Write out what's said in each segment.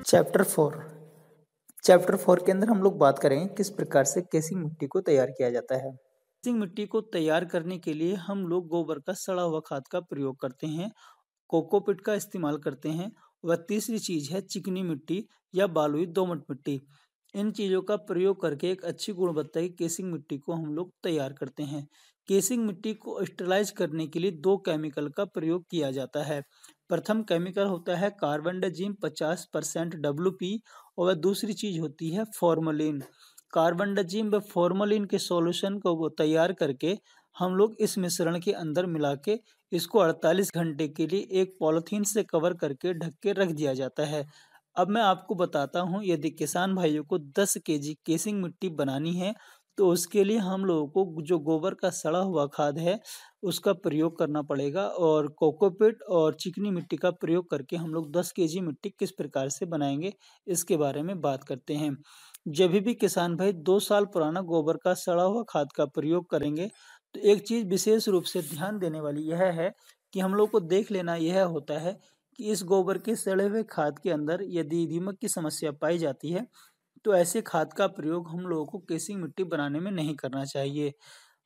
Chapter 4 chapter 4 के अंदर हम लोग बात करेंगे किस प्रकार से केसिंग मिट्टी को तैयार किया जाता है। केसिंग मिट्टी को तैयार करने के लिए हम लोग गोबर का सड़ा हुआ खाद का प्रयोग करते हैं, कोकोपीट का इस्तेमाल करते हैं। वह तीसरी चीज है चिकनी मिट्टी या बालुई दोमट मिट्टी। इन चीजों का प्रयोग करके एक अच्छी गुणवत्ता की केसिंग मिट्टी को हम लोग तैयार करते हैं। केसिंग मिट्टी को स्टरलाइज करने के लिए दो केमिकल का प्रयोग किया जाता है। प्रथम केमिकल होता है कार्बनडाजिम 50% WP और वह दूसरी चीज होती है फॉर्मलिन। कार्बनडाजिम व फॉर्मलिन के सॉल्यूशन को वो तैयार करके हम लोग इस मिश्रण के अंदर मिला के इसको 48 घंटे के लिए एक पॉलिथीन से कवर करके ढक के रख दिया जाता है। अब मैं आपको बताता हूँ, यदि किसान भाइयों को 10 केजी केसिंग मिट्टी बनानी है तो उसके लिए हम लोगों को जो गोबर का सड़ा हुआ खाद है उसका प्रयोग करना पड़ेगा और कोकोपीट और चिकनी मिट्टी का प्रयोग करके हम लोग 10 केजी मिट्टी किस प्रकार से बनाएंगे इसके बारे में बात करते हैं। जब भी किसान भाई 2 साल पुराना गोबर का सड़ा हुआ खाद का प्रयोग करेंगे तो एक चीज विशेष रूप से ध्यान देने वाली यह है कि हम लोग को देख लेना यह होता है कि इस गोबर के सड़े हुए खाद के अंदर यदि दीमक की समस्या पाई जाती है तो ऐसे खाद का प्रयोग हम लोगों को केसिंग मिट्टी बनाने में नहीं करना चाहिए।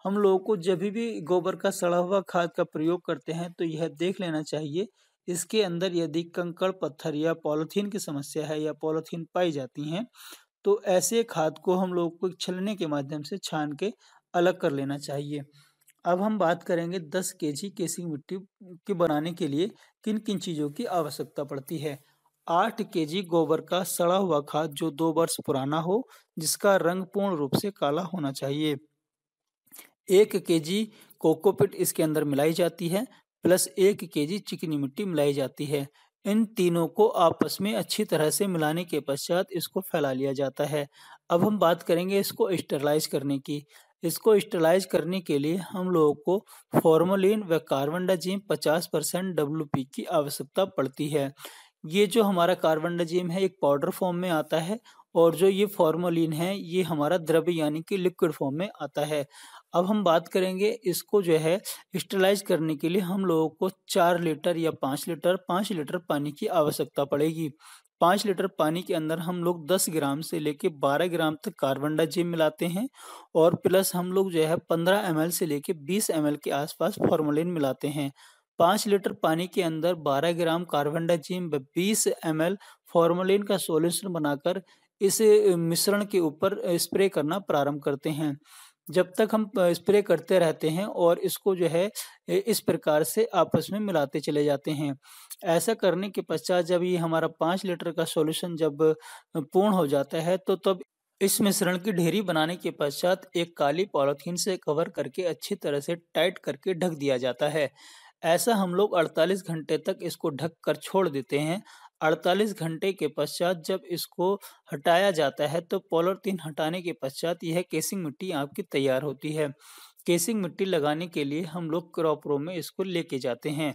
हम लोगों को जब भी गोबर का सड़ा हुआ खाद का प्रयोग करते हैं तो यह देख लेना चाहिए इसके अंदर यदि कंकड़ पत्थर या पॉलिथीन की समस्या है या पॉलिथीन पाई जाती हैं तो ऐसे खाद को हम लोग को छलने के माध्यम से छान के अलग कर लेना चाहिए। अब हम बात करेंगे 10 केजी केसिंग मिट्टी के बनाने के लिए किन किन चीज़ों की आवश्यकता पड़ती है। 8 केजी गोबर का सड़ा हुआ खाद जो 2 वर्ष पुराना हो, जिसका रंग पूर्ण रूप से काला होना चाहिए। 1 केजी कोकोपीट इसके अंदर मिलाई जाती है प्लस 1 केजी चिकनी मिट्टी मिलाई जाती है। इन तीनों को आपस में अच्छी तरह से मिलाने के पश्चात इसको फैला लिया जाता है। अब हम बात करेंगे इसको स्टरलाइज करने की। इसको स्टरलाइज करने के लिए हम लोगों को फॉर्मलिन व कार्बनडाजिम 50% WP की आवश्यकता पड़ती है। ये जो हमारा कार्बनडाजिम है एक पाउडर फॉर्म में आता है और जो ये फॉर्मलिन है ये हमारा द्रव्य यानी कि लिक्विड फॉर्म में आता है। अब हम बात करेंगे इसको जो है स्टरलाइज करने के लिए हम लोगों को 4 लीटर या 5 लीटर पानी की आवश्यकता पड़ेगी। 5 लीटर पानी के अंदर हम लोग 10 ग्राम से लेके 12 ग्राम तक कार्बनडाजिम मिलाते हैं और प्लस हम लोग जो है 15 ml से लेके 20 ml के आसपास फॉर्मलिन मिलाते हैं। 5 लीटर पानी के अंदर 12 ग्राम कार्बनडाजिम व 20 ml फॉर्मलिन का सॉल्यूशन बनाकर इस मिश्रण के ऊपर स्प्रे करना प्रारंभ करते हैं। जब तक हम स्प्रे करते रहते हैं और इसको जो है इस प्रकार से आपस में मिलाते चले जाते हैं। ऐसा करने के पश्चात जब ये हमारा 5 लीटर का सॉल्यूशन जब पूर्ण हो जाता है तो तब इस मिश्रण की ढेरी बनाने के पश्चात एक काली पॉलिथीन से कवर करके अच्छी तरह से टाइट करके ढक दिया जाता है। ऐसा हम लोग 48 घंटे तक इसको ढक कर छोड़ देते हैं। 48 घंटे के पश्चात जब इसको हटाया जाता है तो पॉलीथीन हटाने के पश्चात यह केसिंग मिट्टी आपकी तैयार होती है। केसिंग मिट्टी लगाने के लिए हम लोग क्रॉप रो में इसको लेके जाते हैं।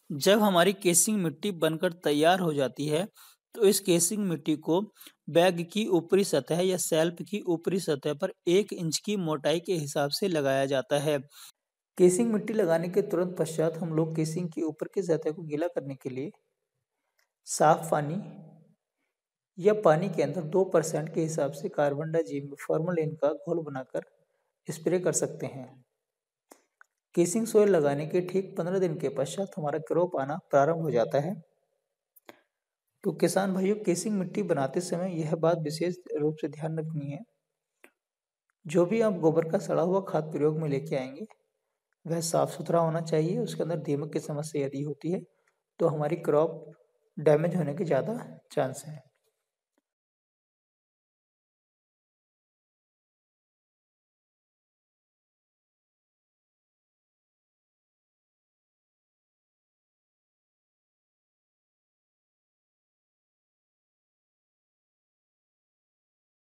जब हमारी केसिंग मिट्टी बनकर तैयार हो जाती है तो इस केसिंग मिट्टी को बैग की ऊपरी सतह या शेल्फ की ऊपरी सतह पर 1 इंच की मोटाई के हिसाब से लगाया जाता है। केसिंग मिट्टी लगाने के तुरंत पश्चात हम लोग केसिंग की ऊपर की सतह को गीला करने के लिए साफ पानी या पानी के अंदर 2% के हिसाब से कार्बनडाजिम फॉर्मलिन का घोल बनाकर स्प्रे कर सकते हैं। केसिंग सोयल लगाने के ठीक 15 दिन के पश्चात हमारा क्रॉप आना प्रारंभ हो जाता है। तो किसान भाइयों, केसिंग मिट्टी बनाते समय यह बात विशेष रूप से ध्यान रखनी है, जो भी आप गोबर का सड़ा हुआ खाद प्रयोग में लेके आएंगे वह साफ सुथरा होना चाहिए। उसके अंदर दीमक की समस्या यदि होती है तो हमारी क्रॉप डैमेज होने के ज़्यादा चांस हैं।